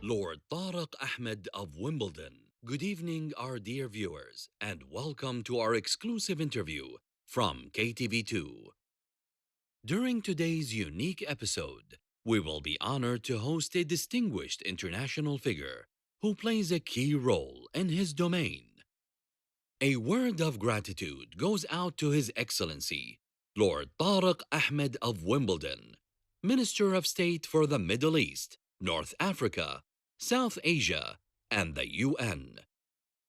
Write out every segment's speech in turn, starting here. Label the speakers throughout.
Speaker 1: Lord Tariq Ahmad of Wimbledon. Good evening, our dear viewers, and welcome to our exclusive interview from KTV2. During today's unique episode, we will be honored to host a distinguished international figure who plays a key role in his domain. A word of gratitude goes out to His Excellency, Lord Tariq Ahmed of Wimbledon, Minister of State for the Middle East, North Africa, South Asia, and the UN,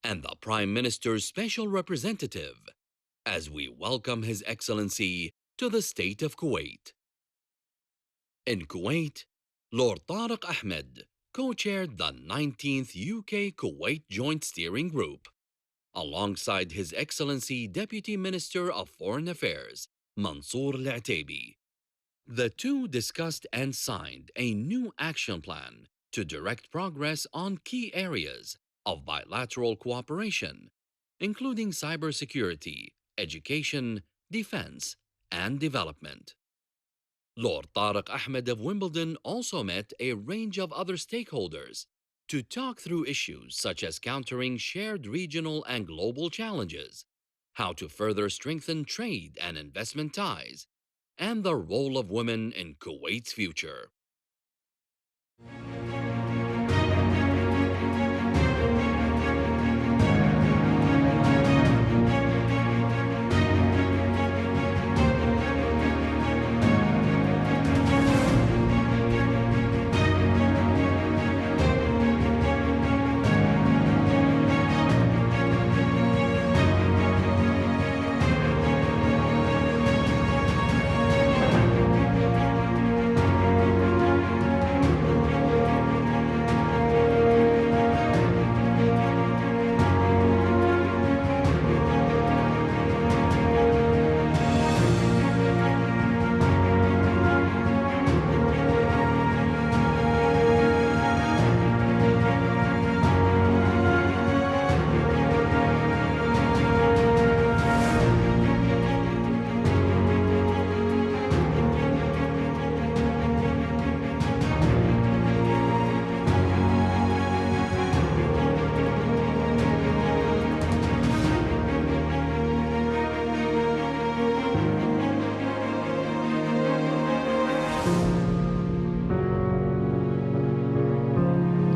Speaker 1: and the Prime Minister's Special Representative, as we welcome His Excellency to the State of Kuwait. In Kuwait, Lord Tariq Ahmed co-chaired the 19th UK-Kuwait Joint Steering Group, alongside His Excellency Deputy Minister of Foreign Affairs, Mansour Al-Ataibi. The two discussed and signed a new action plan to direct progress on key areas of bilateral cooperation, including cybersecurity, education, defense, and development. Lord Tariq Ahmed of Wimbledon also met a range of other stakeholders to talk through issues such as countering shared regional and global challenges, how to further strengthen trade and investment ties, and the role of women in Kuwait's future.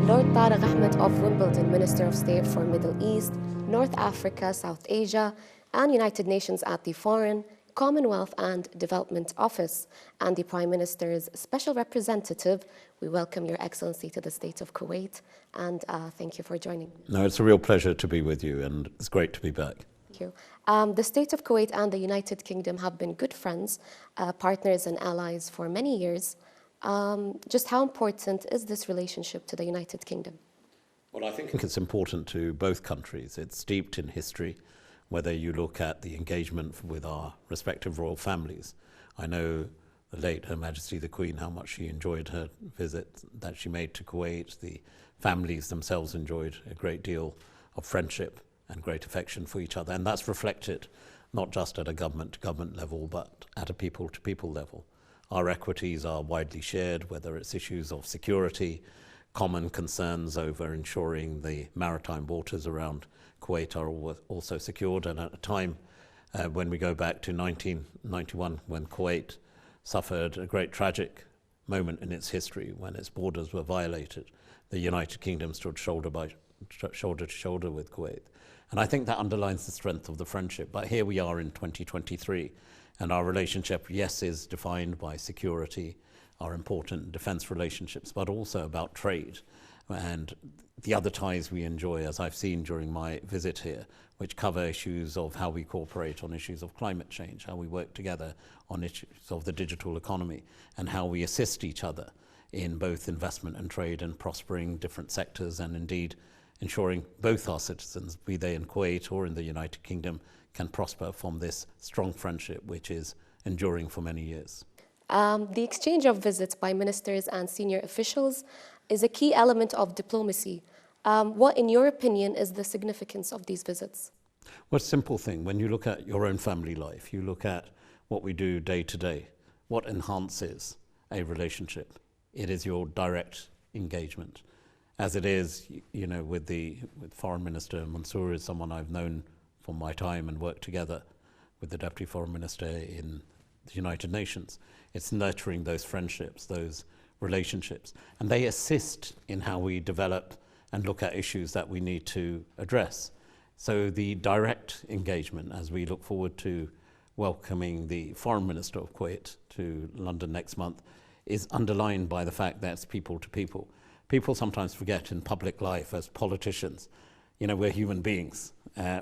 Speaker 2: Lord Tariq Ahmed of Wimbledon, Minister of State for Middle East, North Africa, South Asia, and United Nations at the Foreign, Commonwealth and Development Office, and the Prime Minister's Special Representative, we welcome Your Excellency to the State of Kuwait, and thank you for joining.
Speaker 3: No, it's a real pleasure to be with you, and it's great to be back.
Speaker 2: Thank you. The State of Kuwait and the United Kingdom have been good friends, partners and allies for many years. Just how important is this relationship to the United Kingdom?
Speaker 3: Well, I think it's important to both countries. It's steeped in history, whether you look at the engagement with our respective royal families. I know the late Her Majesty the Queen, how much she enjoyed her visit that she made to Kuwait. The families themselves enjoyed a great deal of friendship and great affection for each other. And that's reflected not just at a government-to-government level, but at a people-to-people level. Our equities are widely shared, whether it's issues of security, common concerns over ensuring the maritime waters around Kuwait are also secured. And at a time when we go back to 1991, when Kuwait suffered a great tragic moment in its history, when its borders were violated, the United Kingdom stood shoulder to shoulder with Kuwait. And I think that underlines the strength of the friendship. But here we are in 2023. And our relationship, yes, is defined by security, our important defense relationships, but also about trade. And the other ties we enjoy, as I've seen during my visit here, which cover issues of how we cooperate on issues of climate change, how we work together on issues of the digital economy, and how we assist each other in both investment and trade and prospering different sectors, and indeed ensuring both our citizens, be they in Kuwait or in the United Kingdom, can prosper from this strong friendship which is enduring for many years.
Speaker 2: The exchange of visits by ministers and senior officials is a key element of diplomacy. What, in your opinion, is the significance of these visits?
Speaker 3: Well, a simple thing. When you look at your own family life, you look at what we do day to day, what enhances a relationship? It is your direct engagement. As it is, with Foreign Minister Mansour is someone I've known from my time and worked together with the Deputy Foreign Minister in the United Nations. It's nurturing those friendships, those relationships, and they assist in how we develop and look at issues that we need to address. So the direct engagement, as we look forward to welcoming the Foreign Minister of Kuwait to London next month, is underlined by the fact that it's people to people. People sometimes forget in public life as politicians, we're human beings.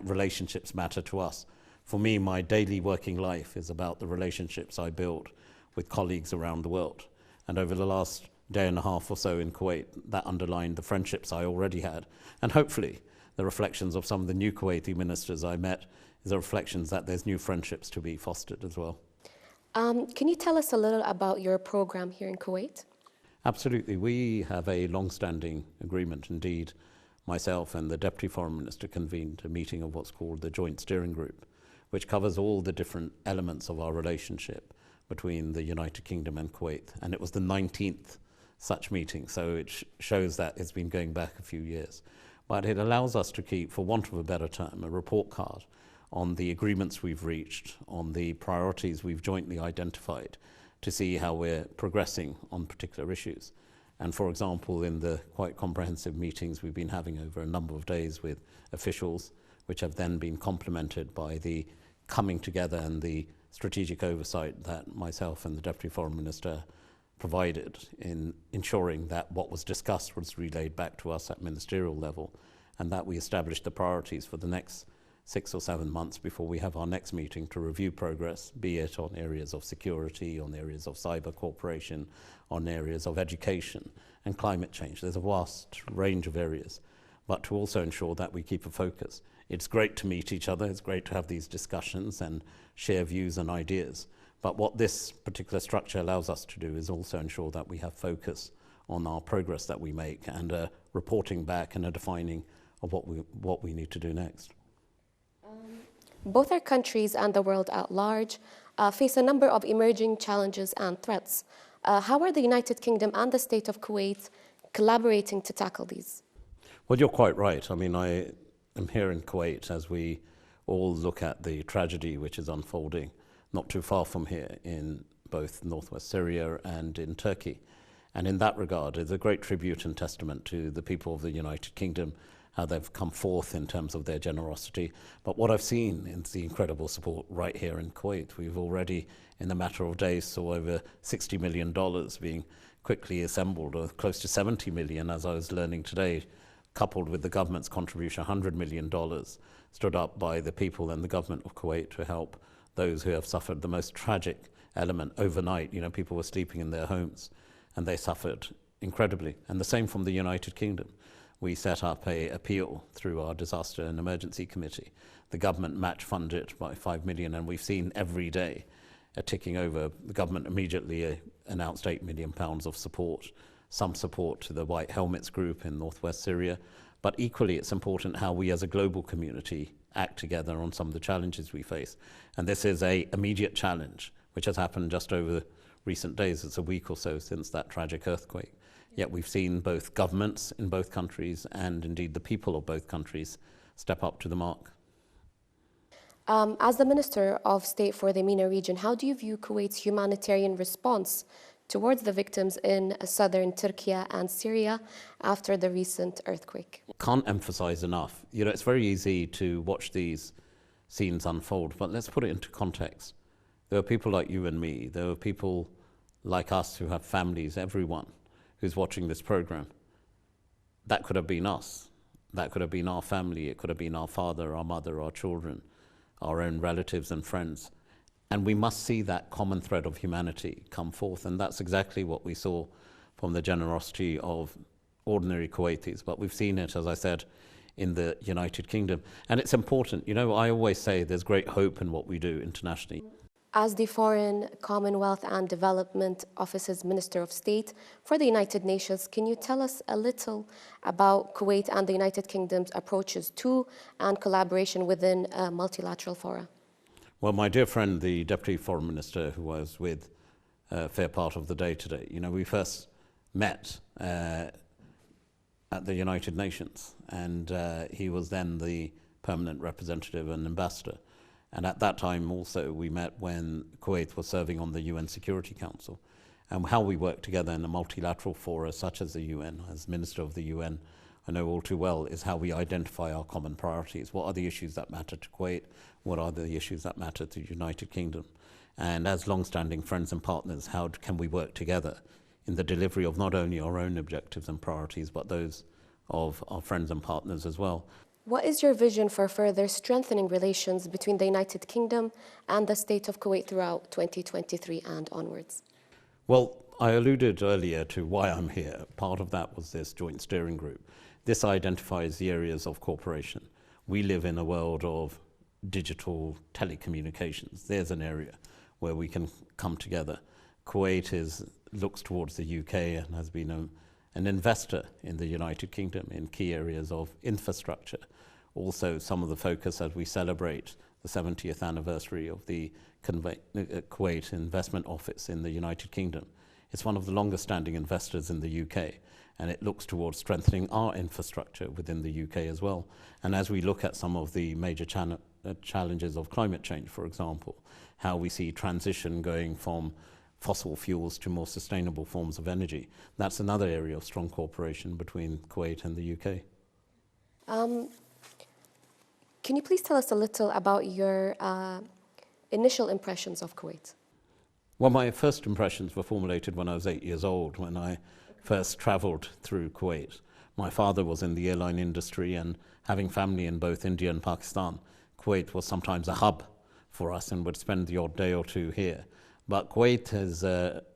Speaker 3: Relationships matter to us. For me, my daily working life is about the relationships I build with colleagues around the world. And over the last day and a half or so in Kuwait, that underlined the friendships I already had. And hopefully, the reflections of some of the new Kuwaiti ministers I met is the reflections that there's new friendships to be fostered as well.
Speaker 2: Can you tell us a little about your program here in Kuwait?
Speaker 3: Absolutely. We have a long-standing agreement. Indeed, myself and the Deputy Foreign Minister convened a meeting of what's called the Joint Steering Group, which covers all the different elements of our relationship between the United Kingdom and Kuwait. And it was the 19th such meeting, so it shows that it's been going back a few years. But it allows us to keep, for want of a better term, a report card on the agreements we've reached, on the priorities we've jointly identified, to see how we're progressing on particular issues. And for example, in the quite comprehensive meetings we've been having over a number of days with officials, which have then been complemented by the coming together and the strategic oversight that myself and the Deputy Foreign Minister provided in ensuring that what was discussed was relayed back to us at ministerial level, and that we established the priorities for the next 6 or 7 months before we have our next meeting to review progress, be it on areas of security, on areas of cyber cooperation, on areas of education and climate change. There's a vast range of areas, but to also ensure that we keep a focus. It's great to meet each other, it's great to have these discussions and share views and ideas, but what this particular structure allows us to do is also ensure that we have focus on our progress that we make and a reporting back and a defining of what we need to do next.
Speaker 2: Both our countries and the world at large face a number of emerging challenges and threats. How are the United Kingdom and the state of Kuwait collaborating to tackle these?
Speaker 3: Well, you're quite right. I mean, I am here in Kuwait as we all look at the tragedy which is unfolding not too far from here in both northwest Syria and in Turkey. And in that regard, it's a great tribute and testament to the people of the United Kingdom, how they've come forth in terms of their generosity. But what I've seen is the incredible support right here in Kuwait. We've already, in a matter of days, saw over $60 million being quickly assembled, or close to 70 million, as I was learning today, coupled with the government's contribution, $100 million, stood up by the people and the government of Kuwait to help those who have suffered the most tragic element overnight. People were sleeping in their homes and they suffered incredibly. And the same from the United Kingdom. We set up an appeal through our Disaster and Emergency Committee. The government match funded it by $5 million, and we've seen every day a ticking over. The government immediately announced £8 million of support, some support to the White Helmets group in northwest Syria. But equally, it's important how we as a global community act together on some of the challenges we face. And this is an immediate challenge, which has happened just over recent days. It's a week or so since that tragic earthquake. Yet we've seen both governments in both countries and indeed the people of both countries step up to the mark.
Speaker 2: As the Minister of State for the MENA region, how do you view Kuwait's humanitarian response towards the victims in southern Turkey and Syria after the recent earthquake?
Speaker 3: Can't emphasize enough. It's very easy to watch these scenes unfold, but let's put it into context. There are people like you and me. There are people like us who have families, everyone who's watching this program. That could have been us. That could have been our family. It could have been our father, our mother, our children, our own relatives and friends. And we must see that common thread of humanity come forth. And that's exactly what we saw from the generosity of ordinary Kuwaitis. But we've seen it, as I said, in the United Kingdom. And it's important. I always say there's great hope in what we do internationally.
Speaker 2: As the Foreign, Commonwealth and Development Office's Minister of State for the United Nations, can you tell us a little about Kuwait and the United Kingdom's approaches to and collaboration within multilateral fora?
Speaker 3: Well, my dear friend, the Deputy Foreign Minister, who was with a fair part of the day today, we first met at at the United Nations, and he was then the permanent representative and ambassador. And at that time also we met when Kuwait was serving on the UN Security Council. And how we work together in a multilateral fora such as the UN, as Minister of the UN, I know all too well, is how we identify our common priorities. What are the issues that matter to Kuwait? What are the issues that matter to the United Kingdom? And as long-standing friends and partners, how can we work together in the delivery of not only our own objectives and priorities, but those of our friends and partners as well?
Speaker 2: What is your vision for further strengthening relations between the United Kingdom and the state of Kuwait throughout 2023 and onwards?
Speaker 3: Well, I alluded earlier to why I'm here. Part of that was this joint steering group. This identifies the areas of cooperation. We live in a world of digital telecommunications. There's an area where we can come together. Kuwait looks towards the UK and has been an investor in the United Kingdom in key areas of infrastructure. Also, some of the focus as we celebrate the 70th anniversary of the Kuwait Investment Office in the United Kingdom. It's one of the longest standing investors in the UK, and it looks towards strengthening our infrastructure within the UK as well. And as we look at some of the major challenges of climate change, for example, how we see transition going from fossil fuels to more sustainable forms of energy, that's another area of strong cooperation between Kuwait and the UK.
Speaker 2: Can you please tell us a little about your initial impressions of Kuwait?
Speaker 3: Well, my first impressions were formulated when I was 8 years old, when I first traveled through Kuwait. My father was in the airline industry, and having family in both India and Pakistan, Kuwait was sometimes a hub for us and would spend the odd day or two here. But Kuwait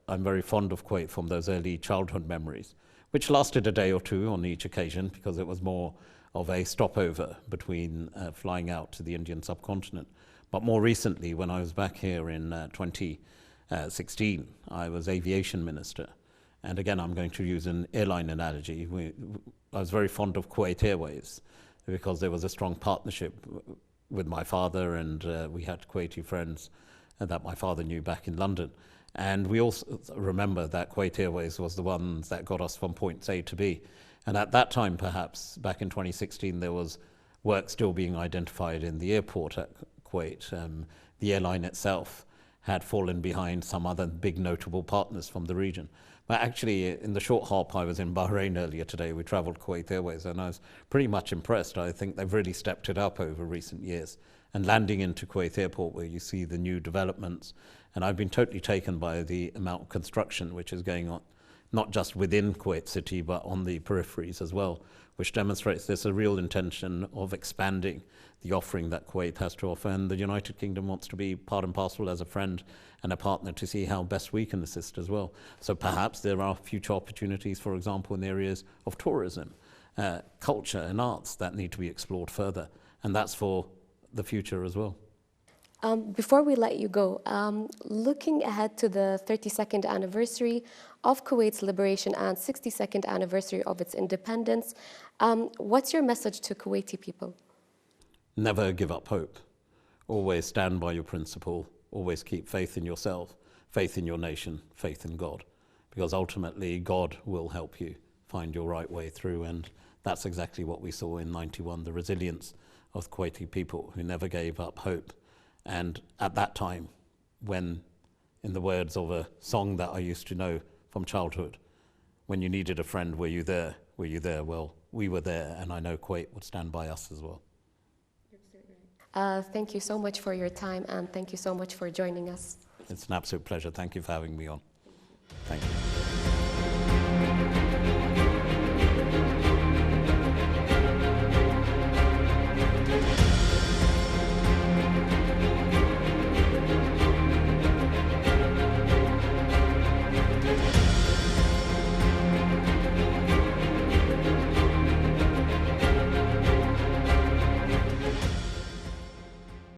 Speaker 3: I'm very fond of Kuwait from those early childhood memories, which lasted a day or two on each occasion because it was more of a stopover between flying out to the Indian subcontinent. But more recently, when I was back here in 2016, I was aviation minister. And again, I'm going to use an airline analogy. I was very fond of Kuwait Airways because there was a strong partnership with my father, and we had Kuwaiti friends that my father knew back in London. And we also remember that Kuwait Airways was the ones that got us from point A to B. And at that time, perhaps, back in 2016, there was work still being identified in the airport at Kuwait. The airline itself had fallen behind some other big notable partners from the region. But actually, in the short hop, I was in Bahrain earlier today. We traveled Kuwait Airways, and I was pretty much impressed. I think they've really stepped it up over recent years. And landing into Kuwait Airport, where you see the new developments, and I've been totally taken by the amount of construction which is going on, not just within Kuwait City, but on the peripheries as well, which demonstrates there's a real intention of expanding the offering that Kuwait has to offer. And the United Kingdom wants to be part and parcel as a friend and a partner to see how best we can assist as well. So perhaps there are future opportunities, for example, in areas of tourism, culture and arts that need to be explored further. And that's for the future as well.
Speaker 2: Before we let you go, looking ahead to the 32nd anniversary of Kuwait's liberation and 62nd anniversary of its independence, what's your message to Kuwaiti people?
Speaker 3: Never give up hope. Always stand by your principle. Always keep faith in yourself, faith in your nation, faith in God. Because ultimately, God will help you find your right way through. And that's exactly what we saw in '91, the resilience of Kuwaiti people who never gave up hope. And at that time, when, in the words of a song that I used to know from childhood, when you needed a friend, were you there? Were you there? Well, we were there, and I know Kuwait would stand by us as well.
Speaker 2: Thank you so much for your time, and thank you so much for joining us.
Speaker 3: It's an absolute pleasure. Thank you for having me on. Thank you.